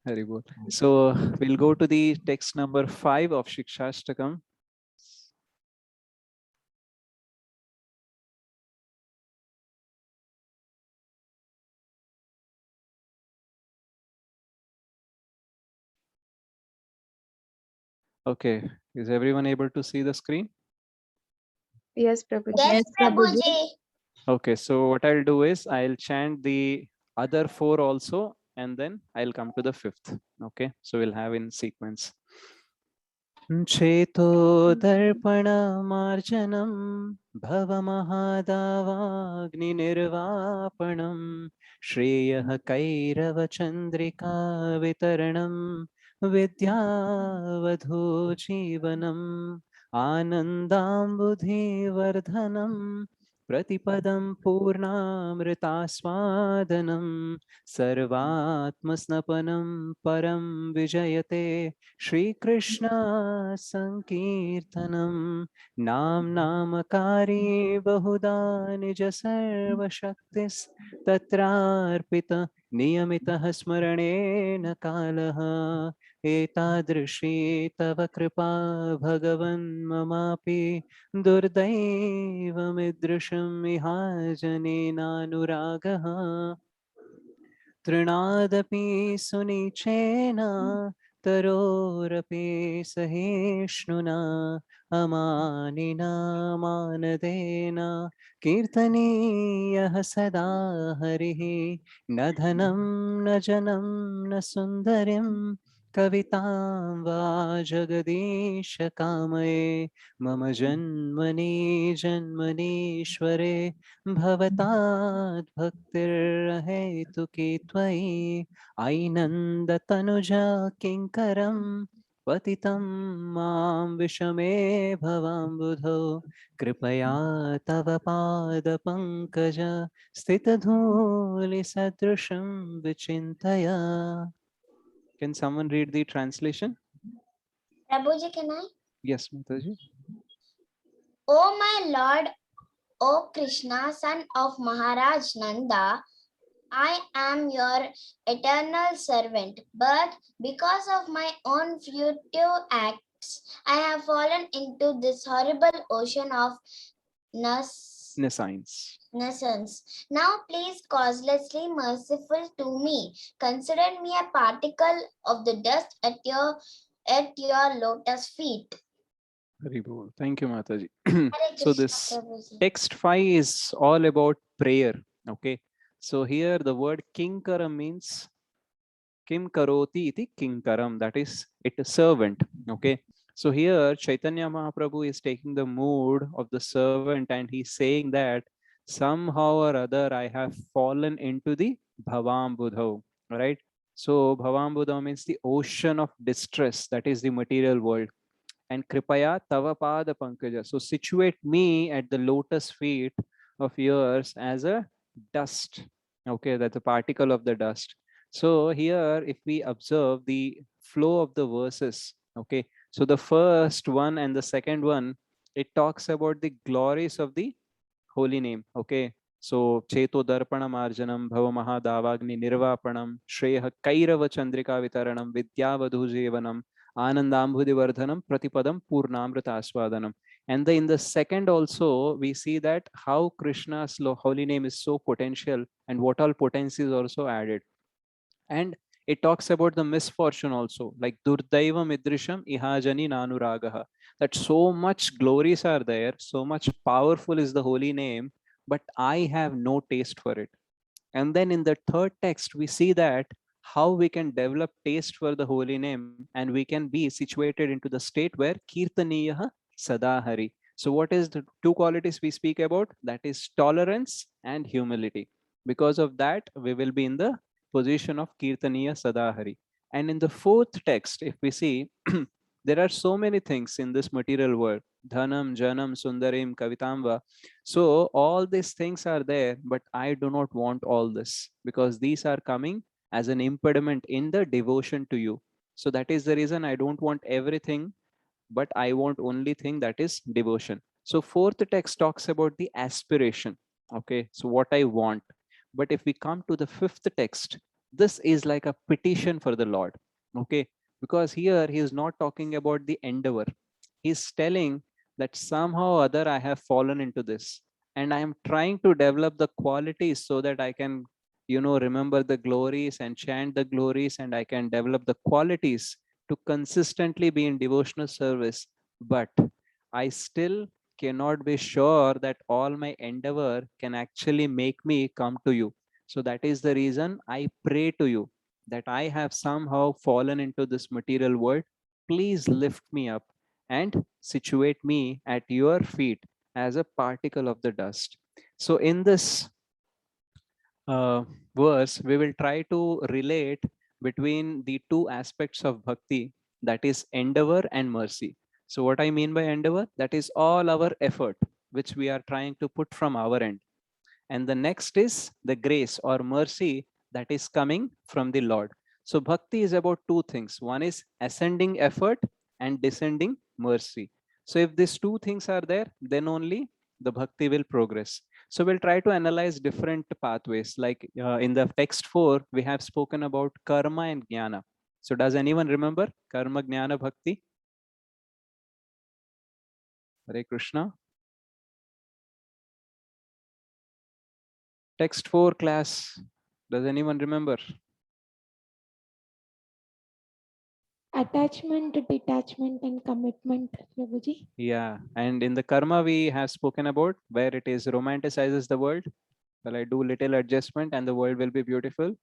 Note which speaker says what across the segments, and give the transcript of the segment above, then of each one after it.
Speaker 1: Very good. So we'll go to the text number 5 of Shikshashtakam. Okay, is everyone able to see the screen?
Speaker 2: Yes, Prabhuji.
Speaker 3: Yes,
Speaker 4: Yes, Prabhuji.
Speaker 3: Prabhuji.
Speaker 1: Okay, so what I'll do is I'll chant the other 4 also, and then I'll come to the 5th. Okay, so we'll have in sequence. चेतो दर्पणमार्जनं भवमहादावाग्निर्वापणं श्रेयः कैरवचन्द्रिका वितरणं विद्यावधू जीवनम् आनन्दाम्बुधिवर्धनं प्रतिपदं पूर्णामृतास्वादनं सर्वात्मस्नपनं परं विजयते श्रीकृष्ण संकीर्तनम नाम नामकारी बहुधा निज सर्वशक्तिस् तत्रार्पित नियमितः स्मरणेन कालः एतादृशी तव कृपा भगवन् ममापि दुर्दैवमिदृशम् इहाजनेनानुरागः तृणादपि सुनिचेन तरोरपि सहिष्णुना अमानिना मानदेन कीर्तनीयः सदा हरिः न धनं न जनं न सुन्दरीं कवितां वा जगदीश कामये मम जन्मनि जन्मनीश्वरे भवतात् भक्तिर्हेतुकी त्वयि ऐनन्दतनुजा किङ्करं पतितं मां विषमे भवाम्बुधौ कृपया तव पादपङ्कज स्थितधूलिसदृशं विचिन्तय. Can someone read the translation?
Speaker 3: Prabhuji, can I?
Speaker 1: Yes, Mataji.
Speaker 3: O my Lord, O Krishna, son of Maharaj Nanda, I am your eternal servant, but because of my own futile acts, I have fallen into this horrible ocean of
Speaker 1: Nescience.
Speaker 3: nations. Now please causelessly merciful to me. Consider me a particle of the dust at your lotus feet.
Speaker 1: Very good. Thank you, Mataji.
Speaker 3: Hare
Speaker 1: So
Speaker 3: Krishna,
Speaker 1: this
Speaker 3: Prabhuji.
Speaker 1: text 5 is all about prayer. Okay. So here the word kinkara means kim karoti iti kinkaram. That is it a servant. Okay. So here Chaitanya Mahaprabhu is taking the mood of the servant and he's saying that somehow or other I have fallen into the bhavambudho. Right. So bhavambudho means the ocean of distress. That is the material world. And kripaya tava pada pankaja. So situate me at the lotus feet of yours as a dust. Okay, that's a particle of the dust. So here, if we observe the flow of the verses, okay, so the first one and the second one, it talks about the glories of the holy name. Okay, so cheto darpana marjanam bhava mahadavagni nirvapanam shreya kairava chandrika vitaranam vidyavadhu jevanam Anandambudivardhanam Pratipadam Purnamrita Aswadanam. And in the second also, we see that how Krishna's holy name is so potential and what all potency is also added. And it talks about the misfortune also, like Durdaiva Midrisham Ihajani Nanuragaha. That so much glories are there, so much powerful is the holy name, but I have no taste for it. And then in the third text, we see that how we can develop taste for the holy name and we can be situated into the state where Kirtaniyaha Sadahari. So, what is the two qualities we speak about? That is tolerance and humility. Because of that, we will be in the position of Kirtaniya Sadahari. And in the fourth text, if we see, there are so many things in this material world. Dhanam, Janam, Sundarim, Kavitamba. So all these things are there, but I do not want all this because these are coming as an impediment in the devotion to you. So that is the reason I don't want everything, but I want only thing that is devotion. So fourth text talks about the aspiration. Okay, so what I want. But if we come to the fifth text, This is like a petition for the Lord. Okay, because here he is not talking about the endeavor. He's telling that somehow or other I have fallen into this, and I am trying to develop the qualities so that I can, remember the glories and chant the glories, and I can develop the qualities to consistently be in devotional service. But I still cannot be sure that all my endeavor can actually make me come to you. So that is the reason I pray to you that I have somehow fallen into this material world. Please lift me up and situate me at your feet as a particle of the dust. So in this verse, we will try to relate between the two aspects of bhakti, that is endeavor and mercy. So what I mean by endeavor, that is all our effort which we are trying to put from our end. And the next is the grace or mercy that is coming from the Lord. So bhakti is about two things. One is ascending effort and descending mercy. So if these two things are there, then only the bhakti will progress. So we'll try to analyze different pathways. Like in the text 4, we have spoken about karma and jnana. So does anyone remember karma, jnana, bhakti? Hare Krishna. Text 4 class. Does anyone remember?
Speaker 4: Attachment, detachment, and commitment, Prabhuji.
Speaker 1: Yeah, and in the karma we have spoken about where it is romanticizes the world. Well, I do little adjustment and the world will be beautiful.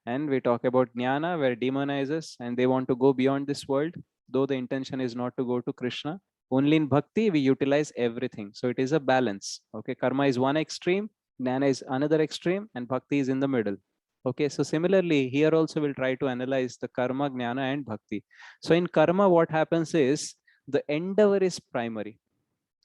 Speaker 1: And we talk about jnana where demonizes and they want to go beyond this world, though the intention is not to go to Krishna. Only in bhakti we utilize everything. So it is a balance. Okay, karma is one extreme, jnana is another extreme, and bhakti is in the middle. Okay, so similarly, here also we'll try to analyze the karma, jnana, and bhakti. So in karma, what happens is the endeavor is primary.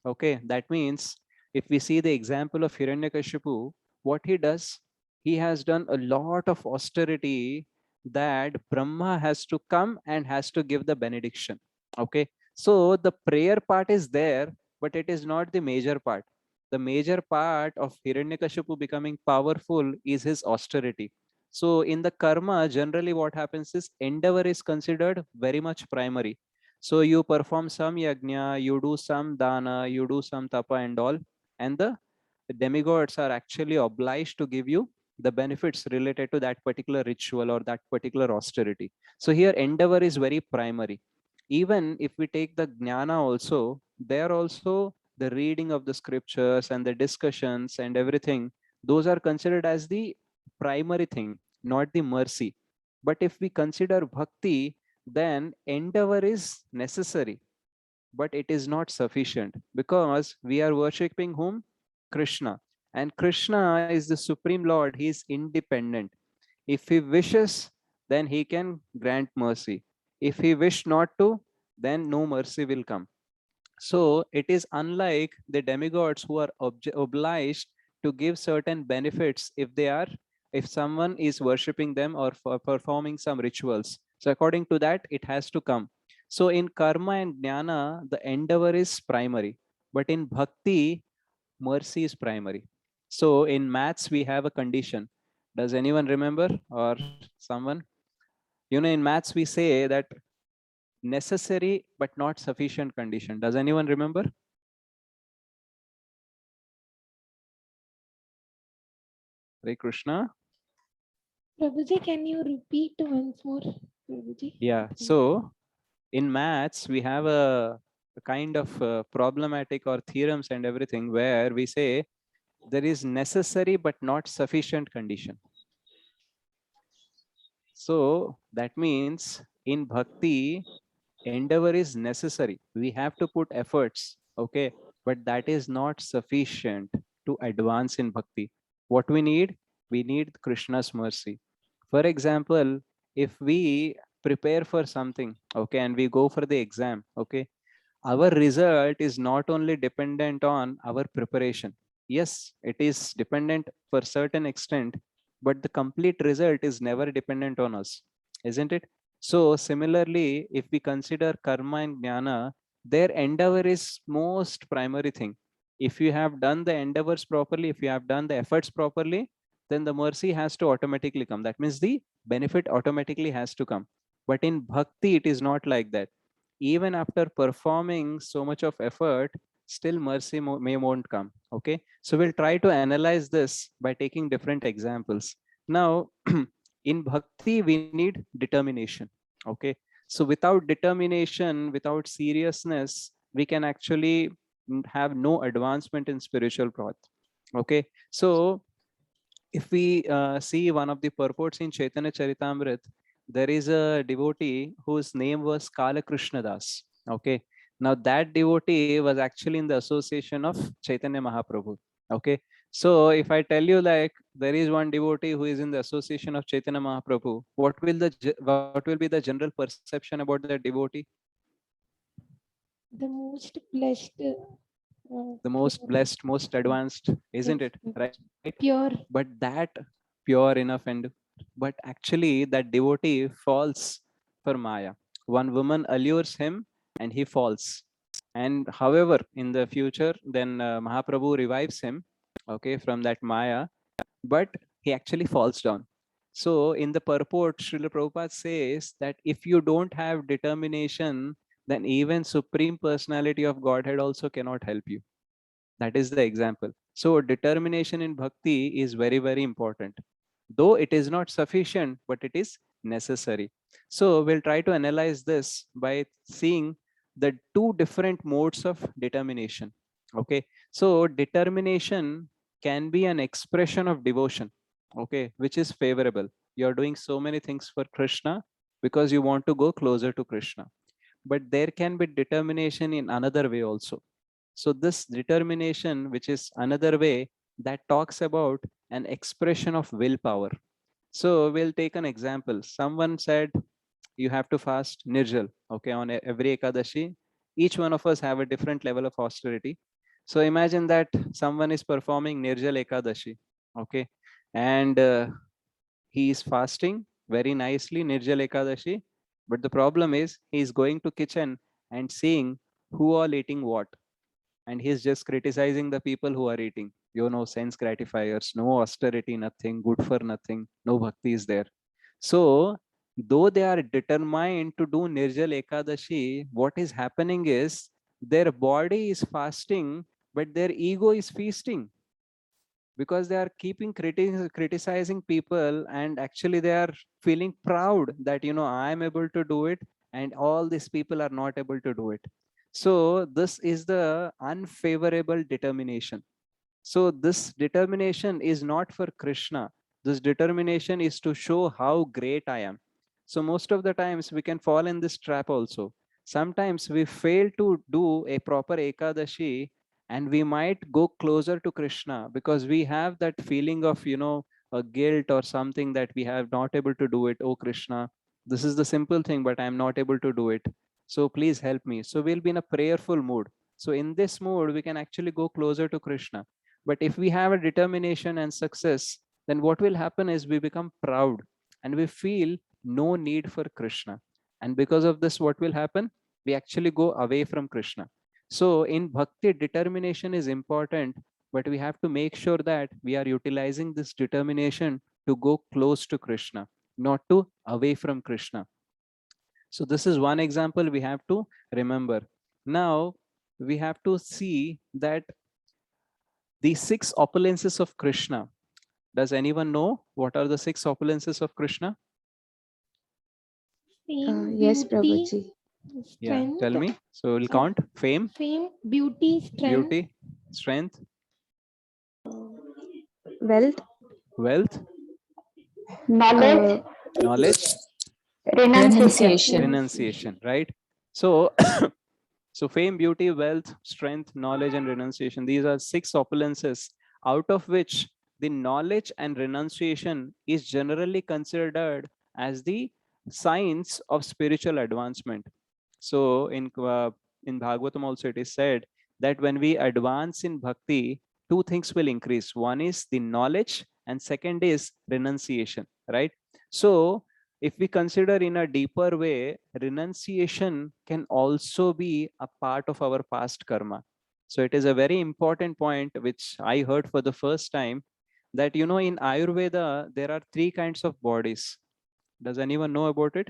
Speaker 1: Okay, that means if we see the example of Hiranyakashipu, what he does, he has done a lot of austerity that Brahma has to come and has to give the benediction. Okay, so the prayer part is there, but it is not the major part. The major part of Hiranyakashipu becoming powerful is his austerity. So in the karma, generally what happens is endeavor is considered very much primary. So you perform some yajna, you do some dana, you do some tapa and all, and the demigods are actually obliged to give you the benefits related to that particular ritual or that particular austerity. So here endeavor is very primary. Even if we take the jnana also, there also the reading of the scriptures and the discussions and everything, those are considered as the primary thing, not the mercy. But if we consider bhakti, then endeavor is necessary, but it is not sufficient because we are worshipping whom? Krishna. And Krishna is the Supreme Lord. He is independent. If he wishes, then he can grant mercy. If he wish not to, then no mercy will come. So it is unlike the demigods who are obliged to give certain benefits if someone is worshipping them or for performing some rituals. So according to that, it has to come. So in karma and jnana, the endeavor is primary, but in bhakti, mercy is primary. So in maths, we have a condition. Does anyone remember or someone? In maths, we say that necessary but not sufficient condition. Does anyone remember? Hare Krishna.
Speaker 4: Prabhuji, can you repeat once more, Prabhuji?
Speaker 1: Yeah. So in maths, we have a kind of problematic or theorems and everything where we say there is necessary but not sufficient condition. So that means in bhakti, endeavor is necessary. We have to put efforts. Okay. But that is not sufficient to advance in bhakti. What we need? We need Krishna's mercy. For example, if we prepare for something, okay, and we go for the exam, okay, our result is not only dependent on our preparation. Yes, it is dependent for certain extent, but the complete result is never dependent on us, isn't it? So similarly, if we consider karma and jnana, their endeavor is most primary thing. If you have done the endeavors properly, if you have done the efforts properly, then the mercy has to automatically come. That means the benefit automatically has to come. But in bhakti, it is not like that. Even after performing so much of effort, still mercy may won't come. Okay, so we'll try to analyze this by taking different examples. Now, in bhakti, we need determination. Okay, so without determination, without seriousness, we can actually have no advancement in spiritual path. Okay, so if we see one of the purports in Chaitanya Charitamrit, there is a devotee whose name was Kala Krishna Das. Okay, now that devotee was actually in the association of Chaitanya Mahaprabhu. Okay, so if I tell you like there is one devotee who is in the association of Chaitanya Mahaprabhu, what will be the general perception about that devotee?
Speaker 4: The most blessed.
Speaker 1: The most blessed, most advanced, isn't
Speaker 4: Yes,
Speaker 1: it? Right?
Speaker 4: pure.
Speaker 1: But that pure enough, and but actually that devotee falls for Maya. One woman allures him and he falls. And however, in the future, then Mahaprabhu revives him, okay, from that Maya, but he actually falls down. So in the purport, Srila Prabhupada says that if you don't have determination, then even Supreme Personality of Godhead also cannot help you. That is the example. So determination in bhakti is very, very important. Though it is not sufficient, but it is necessary. So we'll try to analyze this by seeing the two different modes of determination. Okay. So determination can be an expression of devotion, okay, which is favorable. You're doing so many things for Krishna because you want to go closer to Krishna. But there can be determination in another way also. So this determination, which is another way, that talks about an expression of willpower. So we'll take an example. Someone said you have to fast Nirjal, okay, on every Ekadashi. Each one of us have a different level of austerity. So imagine that someone is performing Nirjal Ekadashi, okay, and he is fasting very nicely Nirjal Ekadashi, but the problem is he is going to kitchen and seeing who all eating what, and he's just criticizing the people who are eating. You know, sense gratifiers, no austerity, nothing, good for nothing, no bhakti is there. So though they are determined to do Nirjal Ekadashi, what is happening is their body is fasting, but their ego is feasting, because they are keeping criticizing people, and actually they are feeling proud that, you know, I am able to do it and all these people are not able to do it. So this is the unfavorable determination. So this determination is not for Krishna. This determination is to show how great I am. So most of the times we can fall in this trap also. Sometimes we fail to do a proper Ekadashi and we might go closer to Krishna because we have that feeling of, you know, a guilt or something that we have not able to do it. Oh Krishna, this is the simple thing, but I'm not able to do it. So please help me. So we'll be in a prayerful mood. So in this mood, we can actually go closer to Krishna. But if we have a determination and success, then what will happen is we become proud and we feel no need for Krishna. And because of this, what will happen? We actually go away from Krishna. So in bhakti, determination is important, but we have to make sure that we are utilizing this determination to go close to Krishna, not to away from Krishna. So this is one example we have to remember. Now we have to see that the six opulences of Krishna. Does anyone know what are the six opulences of Krishna?
Speaker 4: Fame,
Speaker 2: Yes,
Speaker 4: beauty,
Speaker 2: Prabhuji.
Speaker 1: Yeah,
Speaker 4: strength.
Speaker 1: tell me. So we'll count: fame,
Speaker 4: Fame, beauty, strength,
Speaker 1: beauty, strength,
Speaker 2: Wealth,
Speaker 1: wealth,
Speaker 3: Knowledge,
Speaker 1: knowledge,
Speaker 3: renunciation.
Speaker 1: renunciation, right? So so fame, beauty, wealth, strength, knowledge, and renunciation. These are six opulences, out of which the knowledge and renunciation is generally considered as the signs of spiritual advancement. So in Bhagavatam also it is said that when we advance in bhakti, two things will increase. One is the knowledge, and second is renunciation, right? So if we consider in a deeper way, renunciation can also be a part of our past karma. So it is a very important point which I heard for the first time, that in Ayurveda there are 3 kinds of bodies. Does anyone know about it?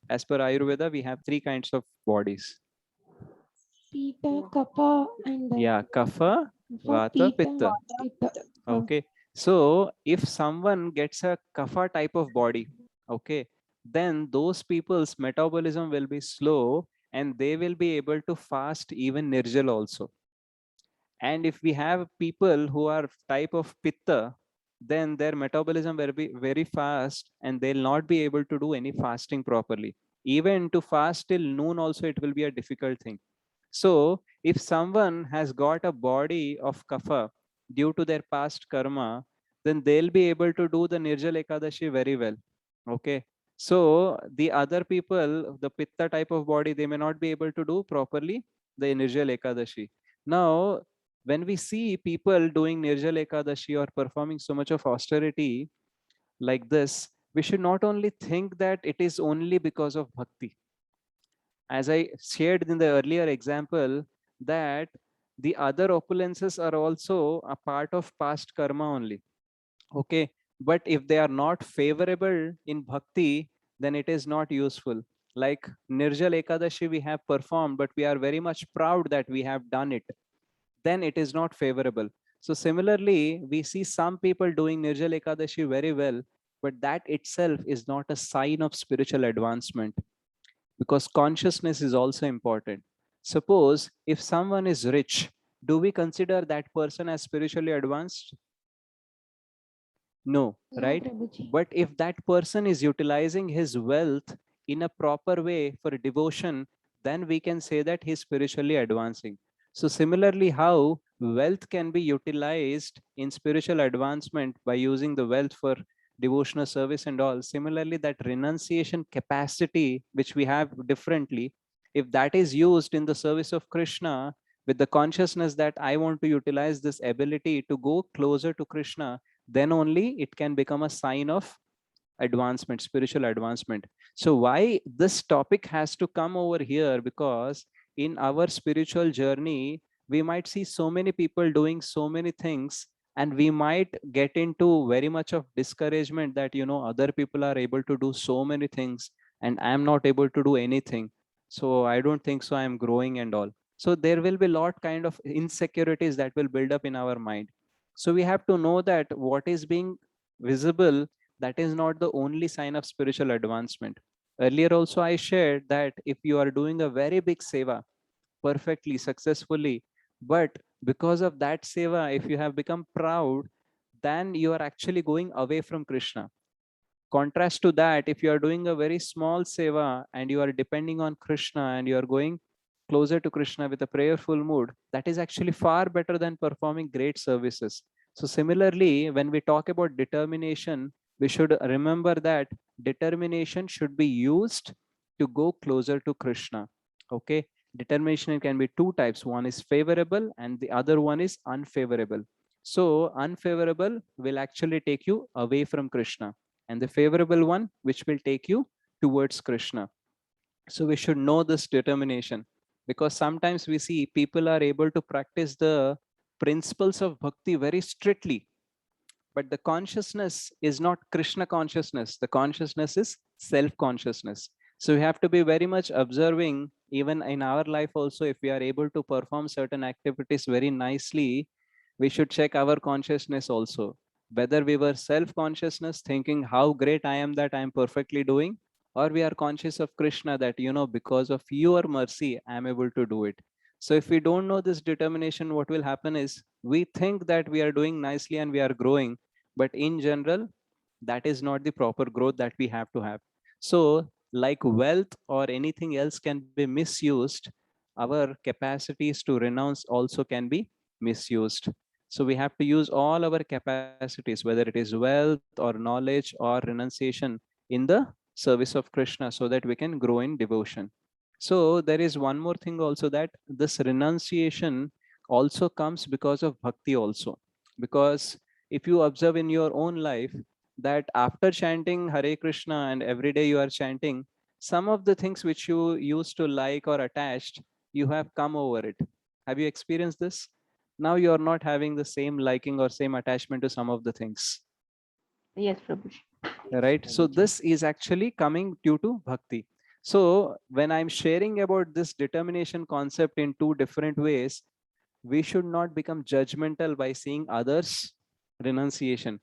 Speaker 1: As per Ayurveda, we have 3 kinds of bodies.
Speaker 4: Pitta, Kapha, and
Speaker 1: Yeah, Kapha, Vata,
Speaker 4: Pitta.
Speaker 1: Pitta.
Speaker 4: Pitta.
Speaker 1: Okay. So if someone gets a Kapha type of body, okay, then those people's metabolism will be slow and they will be able to fast even Nirjal also. And if we have people who are type of Pitta, then their metabolism will be very fast and they'll not be able to do any fasting properly. Even to fast till noon also it will be a difficult thing. So if someone has got a body of Kapha due to their past karma, then they'll be able to do the Nirjal Ekadashi very well. Okay. So the other people, the Pitta type of body, they may not be able to do properly the Nirjal Ekadashi. Now, when we see people doing Nirjal Ekadashi or performing so much of austerity like this, we should not only think that it is only because of bhakti. As I shared in the earlier example, that the other opulences are also a part of past karma only. Okay. But if they are not favorable in bhakti, then it is not useful. Like Nirjal Ekadashi we have performed, but we are very much proud that we have done it, then it is not favorable. So similarly, we see some people doing Nirjal Ekadashi very well, but that itself is not a sign of spiritual advancement, because consciousness is also important. Suppose if someone is rich, do we consider that person as spiritually advanced? No,
Speaker 4: No,
Speaker 1: right?
Speaker 4: Prabhuji.
Speaker 1: But if that person is utilizing his wealth in a proper way for devotion, then we can say that he's spiritually advancing. So similarly, how wealth can be utilized in spiritual advancement by using the wealth for devotional service and all. Similarly, that renunciation capacity, which we have differently, if that is used in the service of Krishna with the consciousness that I want to utilize this ability to go closer to Krishna, then only it can become a sign of advancement, spiritual advancement. So why this topic has to come over here? Because in our spiritual journey, we might see so many people doing so many things, and we might get into very much of discouragement that other people are able to do so many things and I am not able to do anything. So I don't think so I am growing and all. So there will be a lot kind of insecurities that will build up in our mind. So we have to know that what is being visible, that is not the only sign of spiritual advancement. Earlier also I shared that if you are doing a very big seva perfectly, successfully, but because of that seva, if you have become proud, then you are actually going away from Krishna. Contrast to that, if you are doing a very small seva and you are depending on Krishna and you are going closer to Krishna with a prayerful mood, that is actually far better than performing great services. So similarly, when we talk about determination, we should remember that determination should be used to go closer to Krishna. Okay. Determination can be 2 types. One is favorable and the other one is unfavorable. So unfavorable will actually take you away from Krishna, and the favorable one which will take you towards Krishna. So we should know this determination, because sometimes we see people are able to practice the principles of bhakti very strictly, but the consciousness is not Krishna consciousness. The consciousness is self consciousness. So we have to be very much observing even in our life also. If we are able to perform certain activities very nicely, we should check our consciousness also, whether we were self consciousness thinking how great I am that I am perfectly doing, or we are conscious of Krishna that because of your mercy I am able to do it. So if we don't know this determination, what will happen is we think that we are doing nicely and we are growing, but in general that is not the proper growth that we have to have. So like wealth or anything else can be misused, our capacities to renounce also can be misused. So we have to use all our capacities, whether it is wealth or knowledge or renunciation, in the service of Krishna, so that we can grow in devotion. So there is one more thing also, that this renunciation also comes because of bhakti also. Because if you observe in your own life that after chanting Hare Krishna and every day you are chanting, some of the things which you used to like or attached, you have come over it. Have you experienced this? now you are not having the same liking or same attachment to some of the things.
Speaker 5: Yes, Prabhuji.
Speaker 1: Right? So this is actually coming due to bhakti. So when I'm sharing about this determination concept in two different ways, we should not become judgmental by seeing others' renunciation.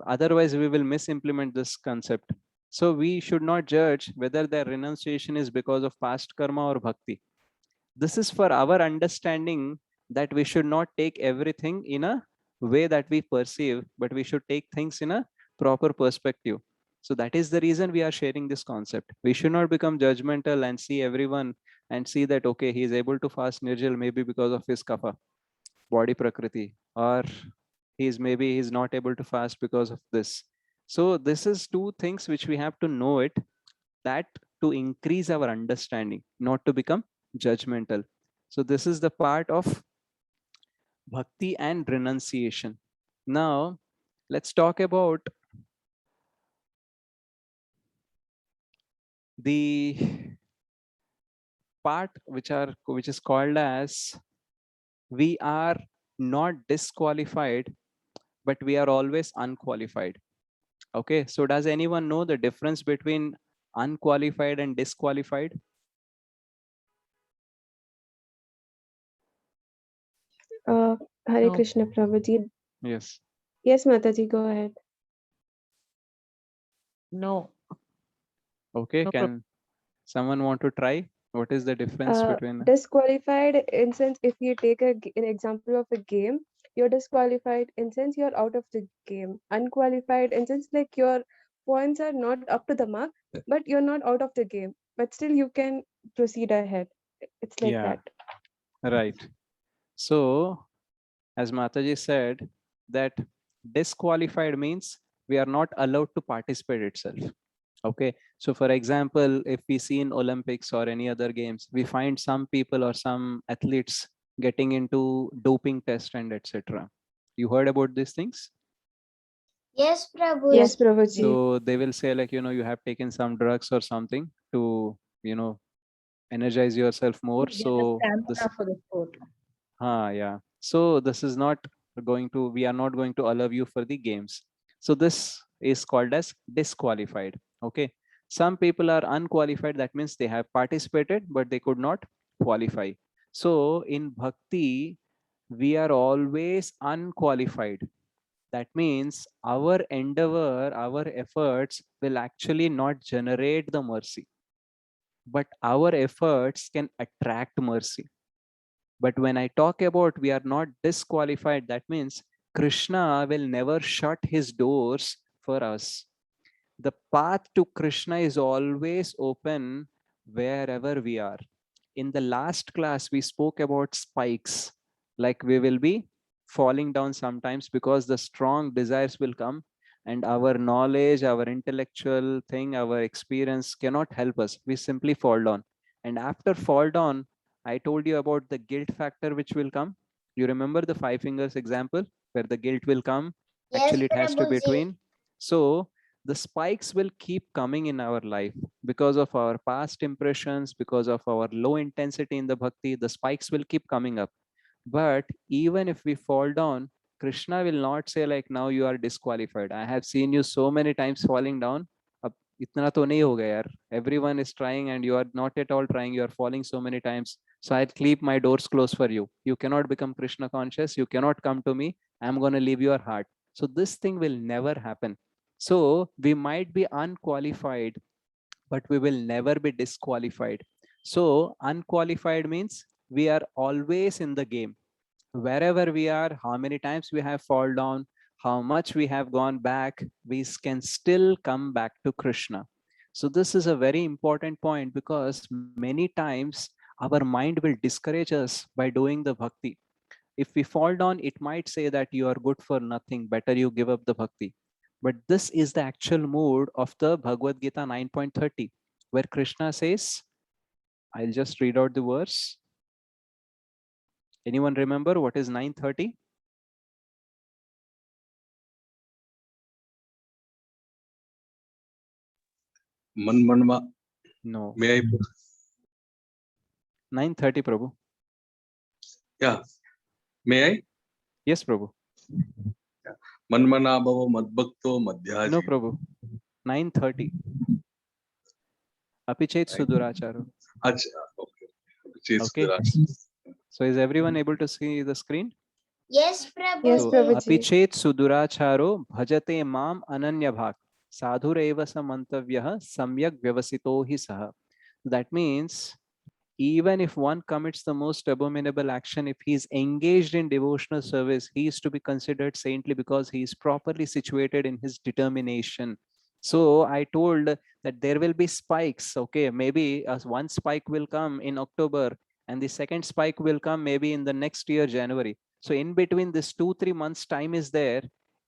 Speaker 1: Otherwise, we will misimplement this concept. So we should not judge whether their renunciation is because of past karma or bhakti. This is for our understanding that we should not take everything in a way that we perceive, but we should take things in a proper perspective. So that is the reason we are sharing this concept. We should not become judgmental and see everyone and see that, okay, he is able to fast Nirjal maybe because of his kapha, body prakriti, or he's not able to fast because of this. So this is two things which we have to know it, that to increase our understanding, not to become judgmental. So this is the part of bhakti and renunciation. Now let's talk about the part which is called as we are not disqualified, but we are always unqualified. Okay, so does anyone know the difference between unqualified and disqualified?
Speaker 2: Hare
Speaker 5: No.
Speaker 2: Krishna Prabhuji.
Speaker 1: Yes.
Speaker 2: Yes, Mataji, go ahead.
Speaker 5: No.
Speaker 1: Okay,
Speaker 5: No,
Speaker 1: can someone want to try? What is the difference between?
Speaker 2: Disqualified in sense, if you take an example of a game, you're disqualified in sense you're out of the game. Unqualified in sense like your points are not up to the mark, but you're not out of the game, but still you can proceed ahead. It's like
Speaker 1: Yeah,
Speaker 2: that.
Speaker 1: right. So as Mataji said, that disqualified means we are not allowed to participate itself. Okay, so for example, if we see in Olympics or any other games, we find some people or some athletes getting into doping test and etc. You heard about these things?
Speaker 3: Yes, Prabhu.
Speaker 2: Yes, Prabhuji.
Speaker 1: So they will say like, you have taken some drugs or something to, energize yourself more.
Speaker 5: Get the
Speaker 1: So this,
Speaker 5: stamina for the sport.
Speaker 1: yeah. So this is not we are not going to allow you for the games. So this is called as disqualified. Okay. Some people are unqualified. That means they have participated, but they could not qualify. So in bhakti, we are always unqualified. That means our endeavor, our efforts will actually not generate the mercy, but our efforts can attract mercy. But when I talk about we are not disqualified, that means Krishna will never shut his doors for us. The path to Krishna is always open wherever we are. In the last class, we spoke about spikes, like we will be falling down sometimes because the strong desires will come and our knowledge, our intellectual thing, our experience cannot help us. We simply fall down. And after fall down, I told you about the guilt factor which will come. You remember the five fingers example where the guilt will come?
Speaker 3: Yes,
Speaker 1: Actually, it has to be
Speaker 3: Prabhuji.
Speaker 1: between. So the spikes will keep coming in our life because of our past impressions, because of our low intensity in the bhakti. The spikes will keep coming up. But even if we fall down, Krishna will not say like, now you are disqualified. I have seen you so many times falling down. Ab itna to nahi hoga yaar. Everyone is trying and you are not at all trying. You are falling so many times. So I'll keep my doors closed for you. You cannot become Krishna conscious. You cannot come to me. I'm going to leave your heart. So this thing will never happen. So we might be unqualified, but we will never be disqualified. So unqualified means we are always in the game. Wherever we are, how many times we have fall down, how much we have gone back, we can still come back to Krishna. So this is a very important point because many times our mind will discourage us by doing the bhakti. If we fall down, it might say that you are good for nothing, better you give up the bhakti. But this is the actual mood of the Bhagavad Gita 9.30, where Krishna says, I'll just read out the verse. Anyone remember what is 9.30?
Speaker 6: Manma.
Speaker 1: No.
Speaker 6: May I put?
Speaker 1: 9.30, Prabhu.
Speaker 6: Yeah. May I?
Speaker 1: Yes, Prabhu.
Speaker 6: Manmana bhava madbhakto
Speaker 1: No,
Speaker 6: madhyaji.
Speaker 1: Prabhu. 9:30. Apichet Suduracharo.
Speaker 6: Acha, okay. Chase
Speaker 1: Okay.
Speaker 6: Sudhiraj.
Speaker 1: So is everyone able to see the screen?
Speaker 3: Yes, Prabhuji.
Speaker 2: Yes,
Speaker 1: So
Speaker 2: Prabhuji.
Speaker 1: apichet suduracharo bhajate mam ananya bhak sadhureva samantavyah samyak vyavasito hi saha. That means even if one commits the most abominable action, if he is engaged in devotional service, he is to be considered saintly because he is properly situated in his determination. So I told that there will be spikes. Okay, maybe one spike will come in October and the second spike will come maybe in the next year, January. So in between this 2-3 months time is there.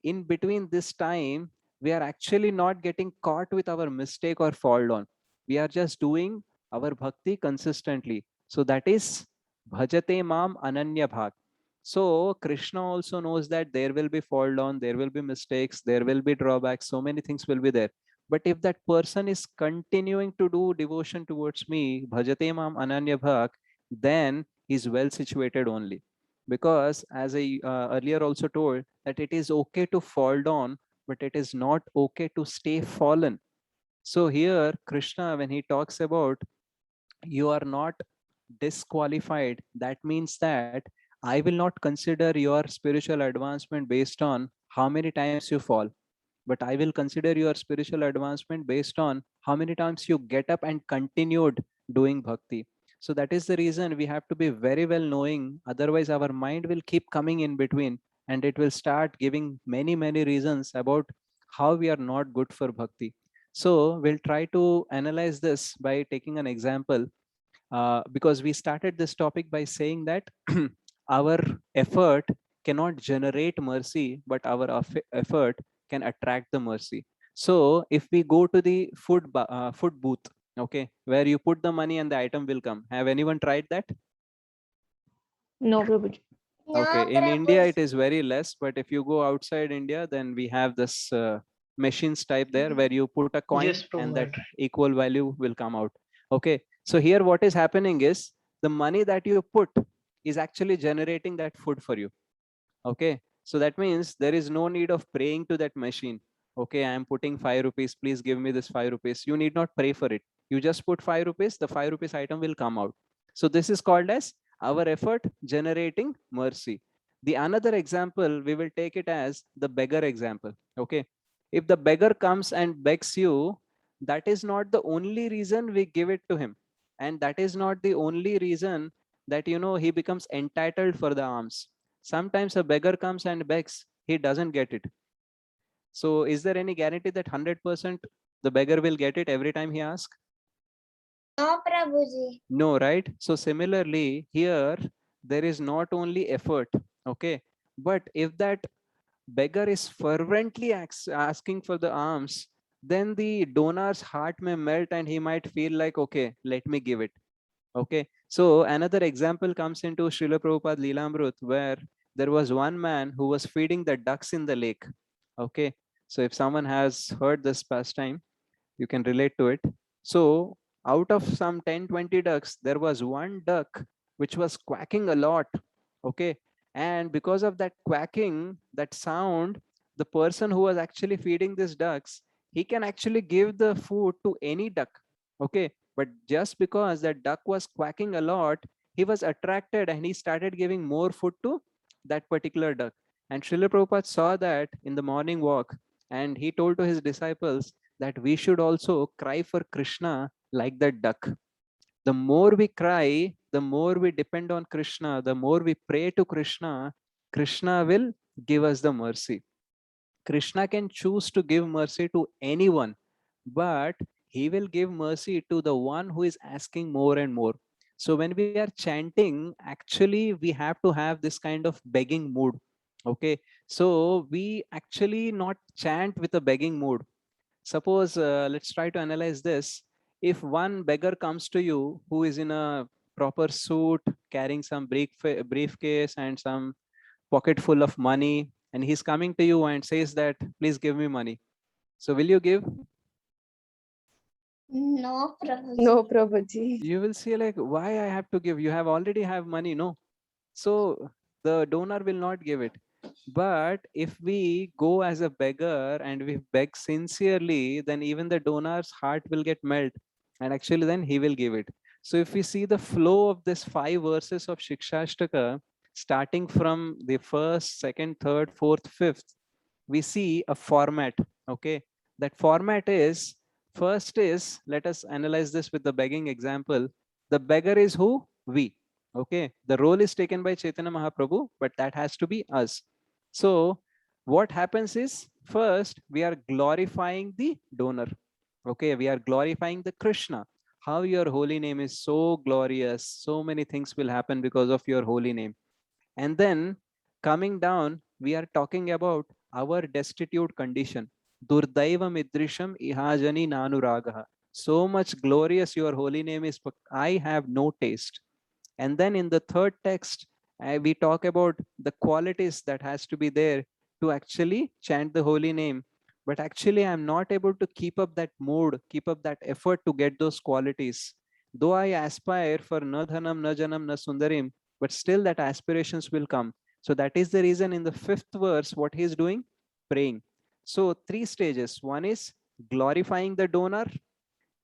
Speaker 1: In between this time, we are actually not getting caught with our mistake or fall down. We are just doing our bhakti consistently. So that is bhajate mam ananya bhak. So Krishna also knows that there will be fall down, there will be mistakes, there will be drawbacks, so many things will be there. But if that person is continuing to do devotion towards me, bhajate mam ananya bhak, then he's well situated only. Because as I earlier also told that it is okay to fall down, but it is not okay to stay fallen. So here Krishna, when he talks about you are not disqualified, that means that I will not consider your spiritual advancement based on how many times you fall, but I will consider your spiritual advancement based on how many times you get up and continued doing bhakti. So that is the reason we have to be very well knowing, otherwise our mind will keep coming in between and it will start giving many reasons about how we are not good for bhakti. So we'll try to analyze this by taking an example, because we started this topic by saying that our effort cannot generate mercy, but our effort can attract the mercy. So if we go to the food booth, okay, where you put the money and the item will come. Have anyone tried that?
Speaker 5: No, Prabhuji.
Speaker 3: No,
Speaker 1: Okay, in India
Speaker 3: Prabhuji.
Speaker 1: it is very less, but if you go outside India, then we have this machines type there where you put a coin
Speaker 7: Yes,
Speaker 1: and
Speaker 7: Prabhu.
Speaker 1: that equal value will come out. Okay, so here what is happening is the money that you put is actually generating that food for you. Okay, so that means there is no need of praying to that machine. Okay, I am putting 5 rupees, please give me this 5 rupees. You need not pray for it. You just put 5 rupees, the 5 rupees item will come out. So this is called as our effort generating mercy. The another example, we will take it as the beggar example. Okay, if the beggar comes and begs you, that is not the only reason we give it to him, and that is not the only reason that he becomes entitled for the alms. Sometimes a beggar comes and begs, he doesn't get it. So is there any guarantee that 100% the beggar will get it every time he asks?
Speaker 3: No, Prabhuji.
Speaker 1: No, right? So similarly, here there is not only effort, okay, but if that beggar is fervently asking for the alms, then the donor's heart may melt and he might feel like, okay, let me give it. Okay, so another example comes into Srila Prabhupada Leelamrut, where there was one man who was feeding the ducks in the lake. Okay, so if someone has heard this pastime, you can relate to it. So out of some 10-20 ducks, there was one duck which was quacking a lot. Okay, and because of that quacking, that sound, the person who was actually feeding these ducks, he can actually give the food to any duck. Okay, but just because that duck was quacking a lot, he was attracted and he started giving more food to that particular duck. And Srila Prabhupada saw that in the morning walk, and he told to his disciples that we should also cry for Krishna like that duck. The more we cry, the more we depend on Krishna, the more we pray to Krishna, Krishna will give us the mercy. Krishna can choose to give mercy to anyone, but he will give mercy to the one who is asking more and more. So when we are chanting, actually we have to have this kind of begging mood. Okay, so we actually not chant with a begging mood. Suppose let's try to analyze this. If one beggar comes to you who is in a proper suit, carrying some briefcase and some pocket full of money, and he's coming to you and says that, please give me money. So will you give?
Speaker 3: No, Prabhuji.
Speaker 2: No, Prabhuji.
Speaker 1: You will say like, why I have to give? You have already have money, no? So the donor will not give it. But if we go as a beggar and we beg sincerely, then even the donor's heart will get melt, and actually then he will give it. So if we see the flow of this 5 verses of Shikshashtaka, starting from the first, second, third, fourth, fifth, we see a format. Okay, that format is, first is, let us analyze this with the begging example. The beggar is who? We. Okay, the role is taken by Chaitanya Mahaprabhu, but that has to be us. So what happens is, first we are glorifying the donor. Okay, we are glorifying the Krishna. How your holy name is so glorious, so many things will happen because of your holy name. And then coming down, we are talking about our destitute condition. Durdaiva midrisham ihajani nanuragaha. So much glorious your holy name is, but I have no taste. And then in the third text, we talk about the qualities that has to be there to actually chant the holy name. But actually, I'm not able to keep up that mood, keep up that effort to get those qualities. Though I aspire for na dhanam, na janam, na sundarim, but still that aspirations will come. So that is the reason in the 5th verse, what he is doing? Praying. So 3 stages. One is glorifying the donor,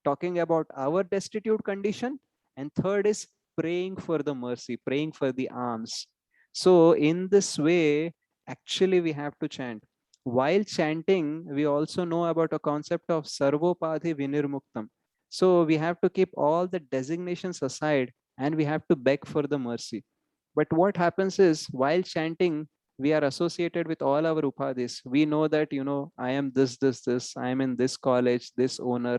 Speaker 1: talking about our destitute condition, and third is praying for the mercy, praying for the alms. So in this way, actually we have to chant. While chanting, we also know about a concept of sarvopadhi vinirmuktam. So we have to keep all the designations aside and we have to beg for the mercy. But what happens is, while chanting, we are associated with all our upadhis. We know that, I am this, I am in this college, this owner,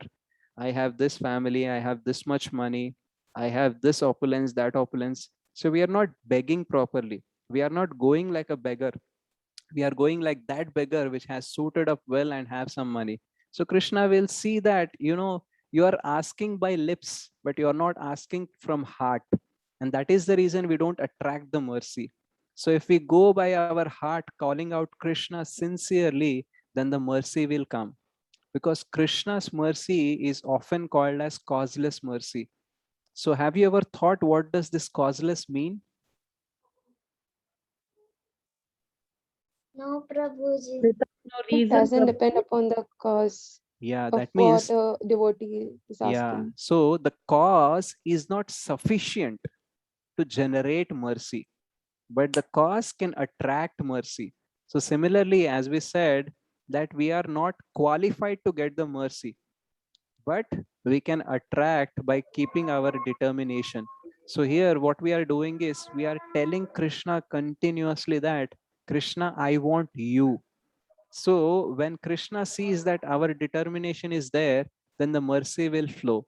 Speaker 1: I have this family, I have this much money, I have this opulence, that opulence. So we are not begging properly. We are not going like a beggar. We are going like that beggar which has suited up well and have some money. So Krishna will see that, you are asking by lips, but you are not asking from heart. And that is the reason we don't attract the mercy. So if we go by our heart calling out Krishna sincerely, then the mercy will come, because Krishna's mercy is often called as causeless mercy. So have you ever thought, what does this causeless mean?
Speaker 3: No, Prabhuji.
Speaker 4: No
Speaker 2: It
Speaker 4: reason.
Speaker 2: doesn't
Speaker 4: Prabhu.
Speaker 2: depend upon the cause
Speaker 1: Yeah,
Speaker 2: of
Speaker 1: that
Speaker 2: what
Speaker 1: means,
Speaker 2: a devotee is
Speaker 1: yeah.
Speaker 2: asking.
Speaker 1: So the cause is not sufficient to generate mercy, but the cause can attract mercy. So similarly, as we said, that we are not qualified to get the mercy, but we can attract by keeping our determination. So here what we are doing is, we are telling Krishna continuously that, Krishna, I want you. So when Krishna sees that our determination is there, then the mercy will flow.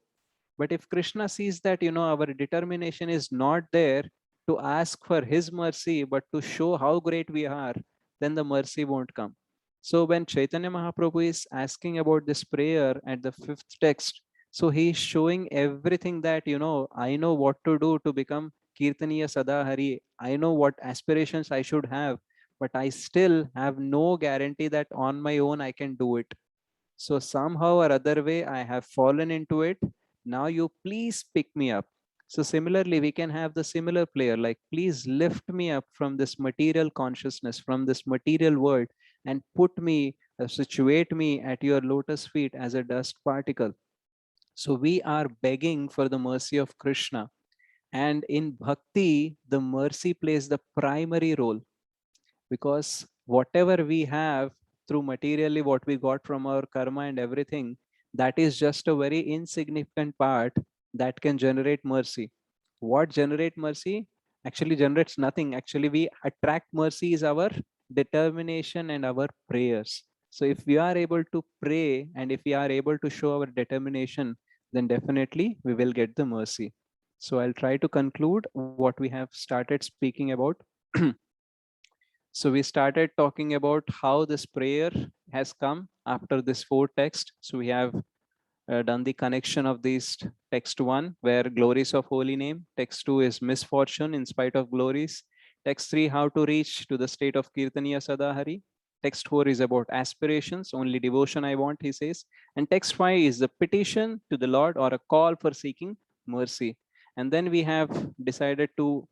Speaker 1: But if Krishna sees that, our determination is not there to ask for his mercy, but to show how great we are, then the mercy won't come. So when Chaitanya Mahaprabhu is asking about this prayer at the 5th text, so he is showing everything that, I know what to do to become Kirtaniya Sadahari. I know what aspirations I should have, but I still have no guarantee that on my own I can do it. So somehow or other way, I have fallen into it. Now you please pick me up. So similarly, we can have the similar prayer, like, please lift me up from this material consciousness, from this material world, and put me, situate me at your lotus feet as a dust particle. So we are begging for the mercy of Krishna. And in bhakti, the mercy plays the primary role, because whatever we have through materially, what we got from our karma and everything, that is just a very insignificant part that can generate mercy. What generate mercy? Actually generates nothing. Actually, we attract mercy is our determination and our prayers. So if we are able to pray and if we are able to show our determination, then definitely we will get the mercy. So I'll try to conclude what we have started speaking about. So we started talking about how this prayer has come after this 4 text. So we have done the connection of these text 1, where glories of holy name. Text 2 is misfortune in spite of glories. Text 3, how to reach to the state of Kirtaniya Sadahari. Text 4 is about aspirations, only devotion I want, he says. And text 5 is the petition to the Lord, or a call for seeking mercy. And then we have decided to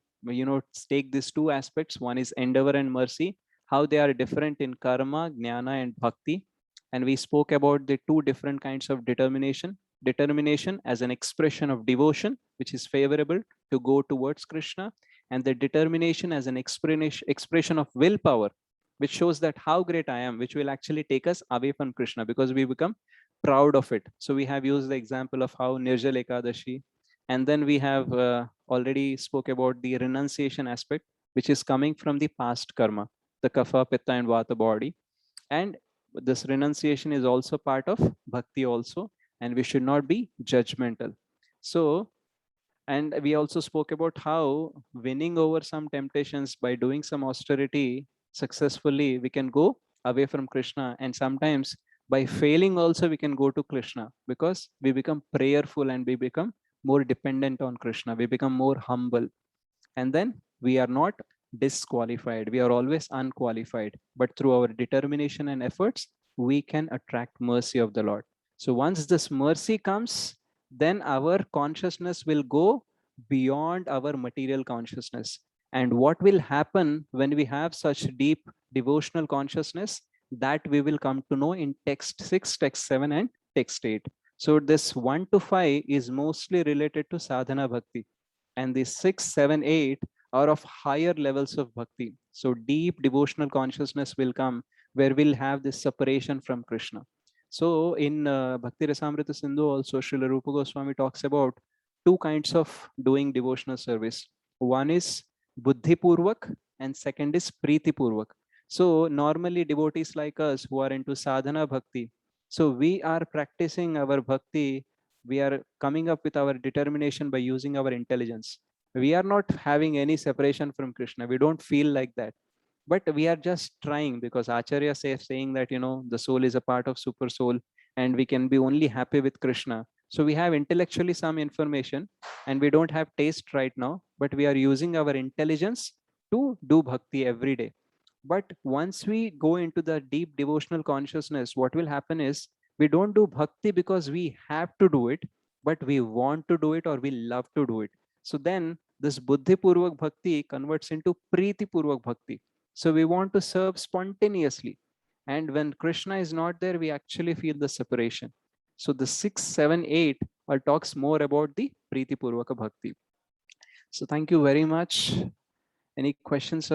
Speaker 1: take these two aspects. One is endeavor and mercy, how they are different in karma, jnana, and bhakti. And we spoke about the two different kinds of determination. Determination as an expression of devotion, which is favorable to go towards Krishna, and the determination as an expression of willpower, which shows that how great I am, which will actually take us away from Krishna because we become proud of it. So we have used the example of how Nirjala Ekadashi, and then we have already spoke about the renunciation aspect, which is coming from the past karma, the kapha, pitta, and vata body. And this renunciation is also part of bhakti also, and we should not be judgmental. So, and we also spoke about how winning over some temptations by doing some austerity successfully, we can go away from Krishna. And sometimes by failing also, we can go to Krishna because we become prayerful and we become more dependent on Krishna. We become more humble. And then we are not disqualified. We are always unqualified. But through our determination and efforts, we can attract mercy of the Lord. So once this mercy comes, then our consciousness will go beyond our material consciousness. And what will happen when we have such deep devotional consciousness, that we will come to know in text 6, text 7, and text 8. So this 1 to 5 is mostly related to sadhana bhakti. And the 6, 7, 8 are of higher levels of bhakti. So deep devotional consciousness will come where we'll have this separation from Krishna. So in Bhakti Rasamrita Sindhu also, Srila Rupa Goswami talks about two kinds of doing devotional service. One is Buddhi Purvak and second is Preeti Purvak. So normally devotees like us who are into sadhana bhakti, so we are practicing our bhakti, we are coming up with our determination by using our intelligence. We are not having any separation from Krishna. We don't feel like that. But we are just trying because Acharya saying that, the soul is a part of super soul and we can be only happy with Krishna. So we have intellectually some information and we don't have taste right now, but we are using our intelligence to do bhakti every day. But once we go into the deep devotional consciousness, what will happen is we don't do bhakti because we have to do it, but we want to do it or we love to do it. So then this Buddhi Purvak Bhakti converts into Preeti Purvak Bhakti. So we want to serve spontaneously. And when Krishna is not there, we actually feel the separation. So the 6, 7, 8 talks more about the Preeti Purvaka Bhakti. So thank you very much. Any questions?